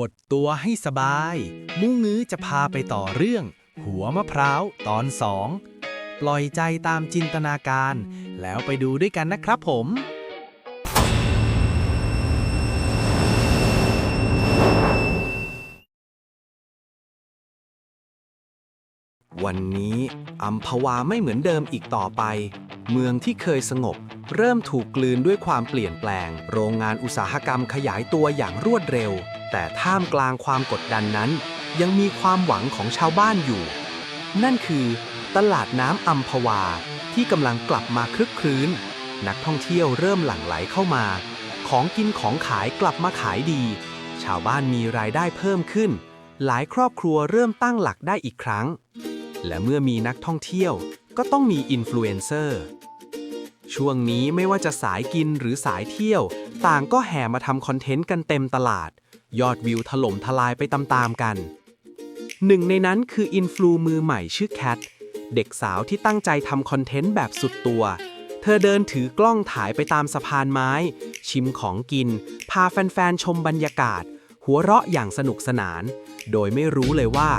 ขดตัวให้สบายมุ้งื้อจะพาไปต่อเรื่อง หัวมะพร้าวตอน2ปล่อยใจตามจินตนาการ แล้วไปดูด้วยกันนะครับผม วันนี้อัมพวาไม่เหมือนเดิมอีกต่อไป เมืองที่เคยสงบ เริ่มถูกกลืนด้วยความเปลี่ยนแปลง โรงงานอุตสาหกรรมขยายตัวอย่างรวดเร็ว แต่ท่ามกลางความกดดันนั้น ยังมีความหวังของชาวบ้านอยู่ นั่นคือตลาดน้ำอัมพวาที่กำลังกลับมาคลึกครื้น นักท่องเที่ยวเริ่มหลั่งไหลเข้ามา ของกินของขายกลับมาขายดี ชาวบ้านมีรายได้เพิ่มขึ้น หลายครอบครัวเริ่มตั้งหลักได้อีกครั้ง และเมื่อมีนักท่องเที่ยวก็ต้องมีอินฟลูเอนเซอร์ช่วงนี้ไม่ว่าจะสายกินหรือสายเที่ยวต่างก็แห่มาทำคอนเทนต์กันเต็มตลาดยอดวิวถล่มทลายไปตามๆกันหนึ่งในนั้นคืออินฟลูมือใหม่ชื่อแคทเด็กสาวที่ตั้งใจทำคอนเทนต์แบบสุดตัวเธอเดินถือกล้องถ่ายไปตามสะพานไม้ชิมของกินพาแฟนๆชมบรรยากาศหัวเราะอย่างสนุกสนานโดยไม่รู้เลยว่า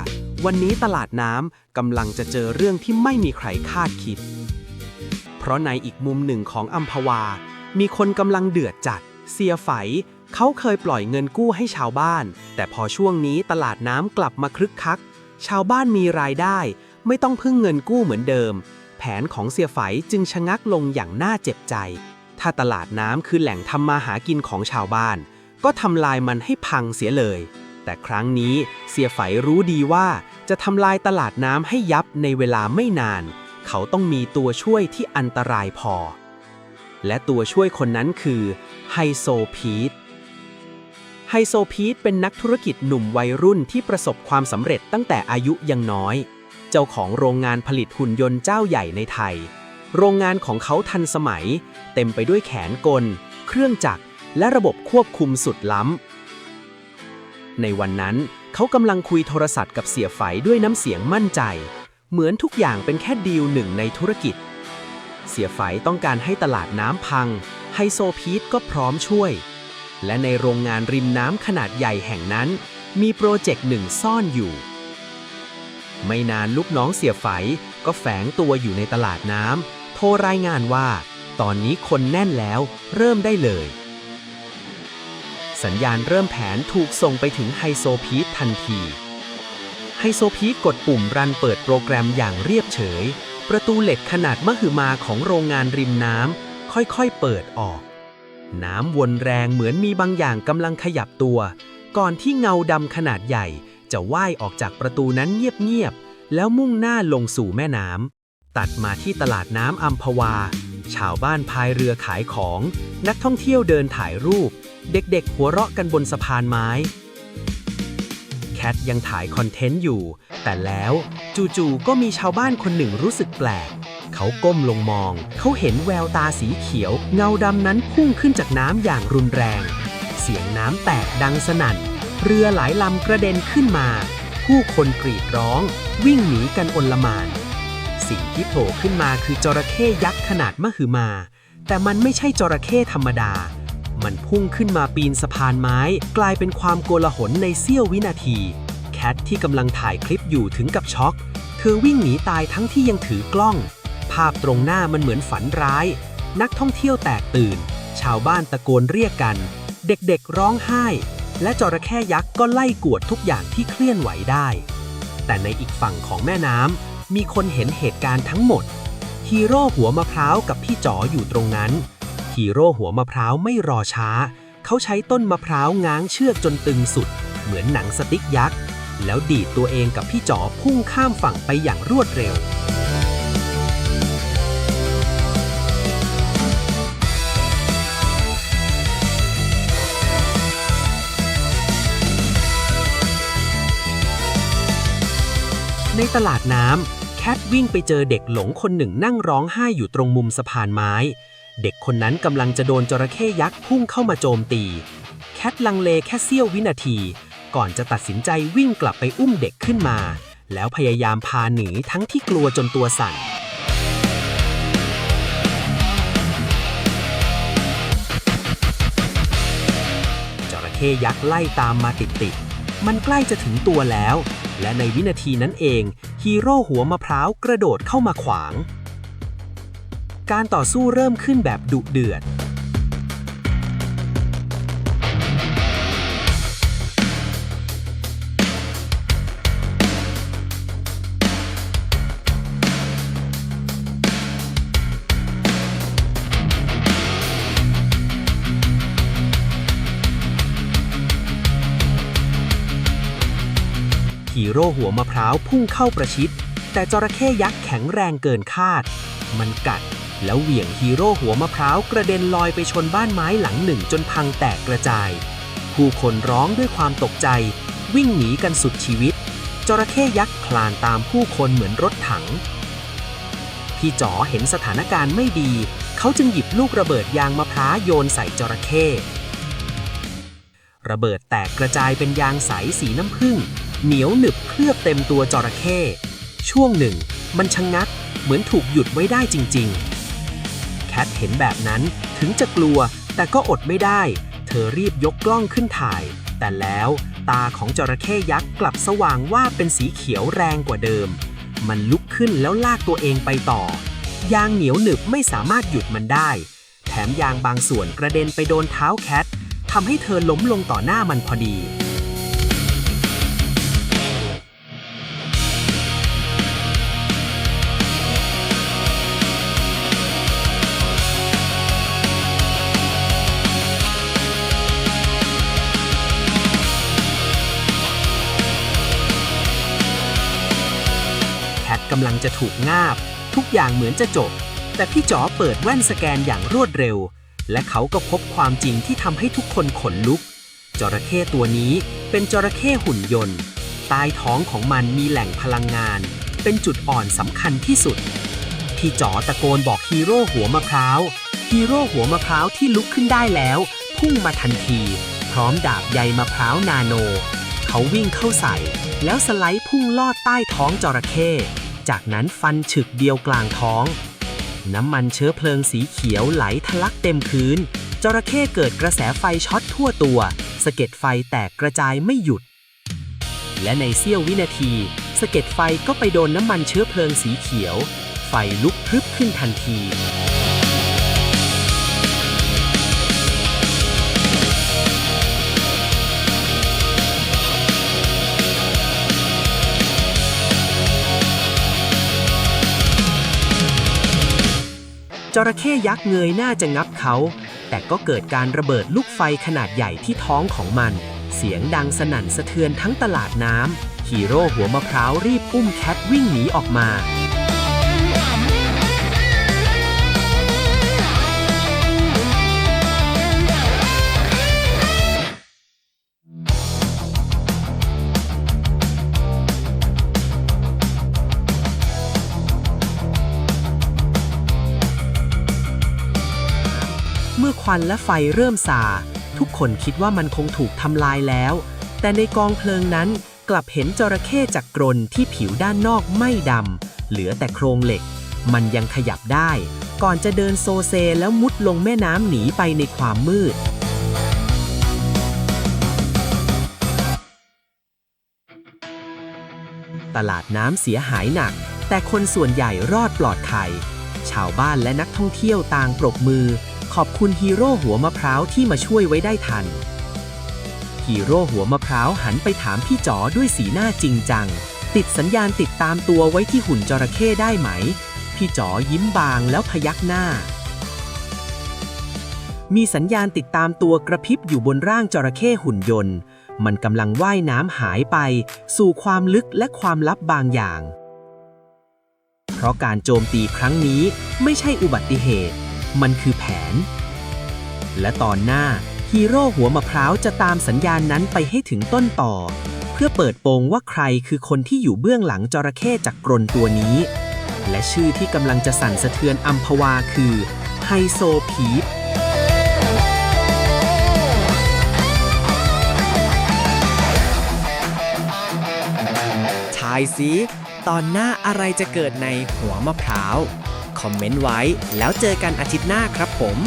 วันนี้ตลาดน้ำกำลังจะเจอเรื่องที่ไม่มีใครคาดคิดเพราะในอีกมุมหนึ่งของอัมพวามีคนกำลังเดือดจัดเสียไฝเขาเคยปล่อยเงินกู้ให้ชาวบ้านแต่พอช่วงนี้ตลาดน้ำกลับมาคลึกคักชาวบ้านมีรายได้ไม่ต้องพึ่งเงินกู้เหมือนเดิมแผนของเสียไฝจึงชะงักลงอย่างน่าเจ็บใจถ้าตลาดน้ำคือแหล่งทำมาหากินของชาวบ้านก็ทำลายมันให้พังเสียเลยแต่ครั้งนี้เสียไฝรู้ดีว่าจะทำลายตลาดน้ำให้ยับในเวลาไม่นานเขาต้องมีตัวช่วยที่อันตรายพอและตัวช่วยคนนั้นคือไฮโซพีทไฮโซพีทเป็นนักธุรกิจหนุ่มวัยรุ่นที่ประสบความสำเร็จตั้งแต่อายุยังน้อยเจ้าของโรงงานผลิตหุ่นยนต์เจ้าใหญ่ในไทยโรงงานของเขาทันสมัยเต็มไปด้วยแขนกลเครื่องจักรและระบบควบคุมสุดล้ำในวันนั้นเขากำลังคุยโทรศัพท์กับเสียไฝด้วยน้ำเสียงมั่นใจเหมือนทุกอย่างเป็นแค่ดีลหนึ่งในธุรกิจเสียไฝต้องการให้ตลาดน้ำพังไฮโซพีทก็พร้อมช่วยและในโรงงานริมน้ำขนาดใหญ่แห่งนั้นมีโปรเจกต์หนึ่งซ่อนอยู่ไม่นานลูกน้องเสียไฝก็แฝงตัวอยู่ในตลาดน้ำโทรรายงานว่าตอนนี้คนแน่นแล้วเริ่มได้เลยสัญญาณเริ่มแผนถูกส่งไปถึงไฮโซพีททันทีไฮโซพีทกดปุ่มรันเปิดโปรแกรมอย่างเรียบเฉยประตูเหล็กขนาดมหึมาของโรงงานริมน้ำค่อยๆเปิดออกน้ำวนแรงเหมือนมีบางอย่างกำลังขยับตัวก่อนที่เงาดำขนาดใหญ่จะว่ายออกจากประตูนั้นเงียบๆแล้วมุ่งหน้าลงสู่แม่น้ำตัดมาที่ตลาดน้ำอัมพวาชาวบ้านพายเรือขายของนักท่องเที่ยวเดินถ่ายรูปเด็กๆหัวเราะกันบนสะพานไม้แคทยังถ่ายคอนเทนต์อยู่แต่แล้วจู่ๆก็มีชาวบ้านคนหนึ่งรู้สึกแปลกเขาก้มลงมองเขาเห็นแววตาสีเขียวเงาดำนั้นพุ่งขึ้นจากน้ำอย่างรุนแรงเสียงน้ำแตกดังสนั่นเรือหลายลำกระเด็นขึ้นมาผู้คนกรีดร้องวิ่งหนีกันอลหม่านสิ่งที่โผล่ขึ้นมาคือจระเข้ยักษ์ขนาดมหึมาแต่มันไม่ใช่จระเข้ธรรมดามันพุ่งขึ้นมาปีนสะพานไม้กลายเป็นความโกลาหลในเสี้ยววินาทีแคทที่กำลังถ่ายคลิปอยู่ถึงกับช็อกเธอวิ่งหนีตายทั้งที่ยังถือกล้องภาพตรงหน้ามันเหมือนฝันร้ายนักท่องเที่ยวแตกตื่นชาวบ้านตะโกนเรียกกันเด็กๆร้องไห้และจระเข้ยักษ์ก็ไล่กวดทุกอย่างที่เคลื่อนไหวได้แต่ในอีกฝั่งของแม่น้ำมีคนเห็นเหตุการณ์ทั้งหมดฮีโร่หัวมะพร้าวกับพี่จ๋ออยู่ตรงนั้นฮีโร่หัวมะพร้าวไม่รอช้าเขาใช้ต้นมะพร้าวง้างเชือกจนตึงสุดเหมือนหนังสติ๊กยักษ์แล้วดีดตัวเองกับพี่จ๋อพุ่งข้ามฝั่งไปอย่างรวดเร็วในตลาดน้ำแคทวิ่งไปเจอเด็กหลงคนหนึ่งนั่งร้องไห้อยู่ตรงมุมสะพานไม้เด็กคนนั้นกำลังจะโดนจระเข้ยักษ์พุ่งเข้ามาโจมตีแคทลังเลแค่เสี้ยววินาทีก่อนจะตัดสินใจวิ่งกลับไปอุ้มเด็กขึ้นมาแล้วพยายามพาหนีทั้งที่กลัวจนตัวสั่นจระเข้ เข้ยักษ์ไล่ตามมาติดๆมันใกล้จะถึงตัวแล้ว และในวินาทีนั้นเองฮีโร่หัวมะพร้าวกระโดดเข้ามาขวางการต่อสู้เริ่มขึ้นแบบดุเดือดฮีโร่หัวมะพร้าวพุ่งเข้าประชิดแต่จระเข้ยักษ์แข็งแรงเกินคาดมันกัดแล้วเหวี่ยงฮีโร่หัวมะพร้าวกระเด็นลอยไปชนบ้านไม้หลังหนึ่งจนพังแตกกระจายผู้คนร้องด้วยความตกใจวิ่งหนีกันสุดชีวิตจระเข้ยักษ์คลานตามผู้คนเหมือนรถถังพี่จ๋อเห็นสถานการณ์ไม่ดีเขาจึงหยิบลูกระเบิดยางมะพร้าวโยนใส่จระเข้ระเบิดแตกกระจายเป็นยางใสสีน้ำผึ้งเหนียวหนึบเคลือบเต็มตัวจระเข้ช่วงหนึ่งมันชะงักเหมือนถูกหยุดไว้ได้จริงๆแคทเห็นแบบนั้นถึงจะกลัวแต่ก็อดไม่ได้เธอรีบยกกล้องขึ้นถ่ายแต่แล้วตาของจระเข้ยักษ์กลับสว่างว่าเป็นสีเขียวแรงกว่าเดิมมันลุกขึ้นแล้วลากตัวเองไปต่อยางเหนียวหนึบไม่สามารถหยุดมันได้แถมยางบางส่วนกระเด็นไปโดนเท้าแคททำให้เธอล้มลงต่อหน้ามันพอดีกำลังจะถูกงาบทุกอย่างเหมือนจะจบแต่พี่จ๋อเปิดแว่นสแกนอย่างรวดเร็วและเขาก็พบความจริงที่ทำให้ทุกคนขนลุกจระเข้ตัวนี้เป็นจระเข้หุ่นยนต์ใต้ท้องของมันมีแหล่งพลังงานเป็นจุดอ่อนสำคัญที่สุดพี่จ๋อตะโกนบอกฮีโร่หัวมะพร้าวฮีโร่หัวมะพร้าวที่ลุกขึ้นได้แล้วพุ่งมาทันทีพร้อมดาบใยมะพร้าวนาโนเขาวิ่งเข้าใส่แล้วสไลด์พุ่งลอดใต้ท้องจระเข้จากนั้นฟันฉึกเดียวกลางท้องน้ำมันเชื้อเพลิงสีเขียวไหลทะลักเต็มพื้นจระเข้เกิดกระแสไฟช็อตทั่วตัวสะเก็ดไฟแตกกระจายไม่หยุดและในเสี้ยววินาทีสะเก็ดไฟก็ไปโดนน้ำมันเชื้อเพลิงสีเขียวไฟลุกพรึบขึ้นทันทีจระเข้ยักษ์เงยหน้าจะงับเขาแต่ก็เกิดการระเบิดลูกไฟขนาดใหญ่ที่ท้องของมันเสียงดังสนั่นสะเทือนทั้งตลาดน้ำฮีโร่หัวมะพร้าวรีบอุ้มแคทวิ่งหนีออกมาเมื่อควันและไฟเริ่มส่าทุกคนคิดว่ามันคงถูกทำลายแล้วแต่ในกองเพลิงนั้นกลับเห็นจระเข้จักรนที่ผิวด้านนอกไม่ดำเหลือแต่โครงเหล็กมันยังขยับได้ก่อนจะเดินโซเซแล้วมุดลงแม่น้ำหนีไปในความมืดตลาดน้ำเสียหายหนักแต่คนส่วนใหญ่รอดปลอดภัยชาวบ้านและนักท่องเที่ยวต่างปรบมือขอบคุณฮีโร่หัวมะพร้าวที่มาช่วยไว้ได้ทันฮีโร่หัวมะพร้าวหันไปถามพี่จ๋อด้วยสีหน้าจริงจังติดสัญญาณติดตามตัวไว้ที่หุ่นจระเข้ได้ไหมพี่จ๋อยิ้มบางแล้วพยักหน้ามีสัญญาณติดตามตัวกระพริบอยู่บนร่างจระเข้หุ่นยนต์มันกำลังว่ายน้ำหายไปสู่ความลึกและความลับบางอย่างเพราะการโจมตีครั้งนี้ไม่ใช่อุบัติเหตุมันคือแผนและตอนหน้าฮีโร่หัวมะพร้าวจะตามสัญญาณนั้นไปให้ถึงต้นต่อเพื่อเปิดโปงว่าใครคือคนที่อยู่เบื้องหลังจระเข้จักรนตัวนี้และชื่อที่กำลังจะสั่นสะเทือนอัมพวาคือไฮโซพีททายซิตอนหน้าอะไรจะเกิดในหัวมะพร้าวคอมเมนต์ไว้แล้วเจอกันอาทิตย์หน้าครับผม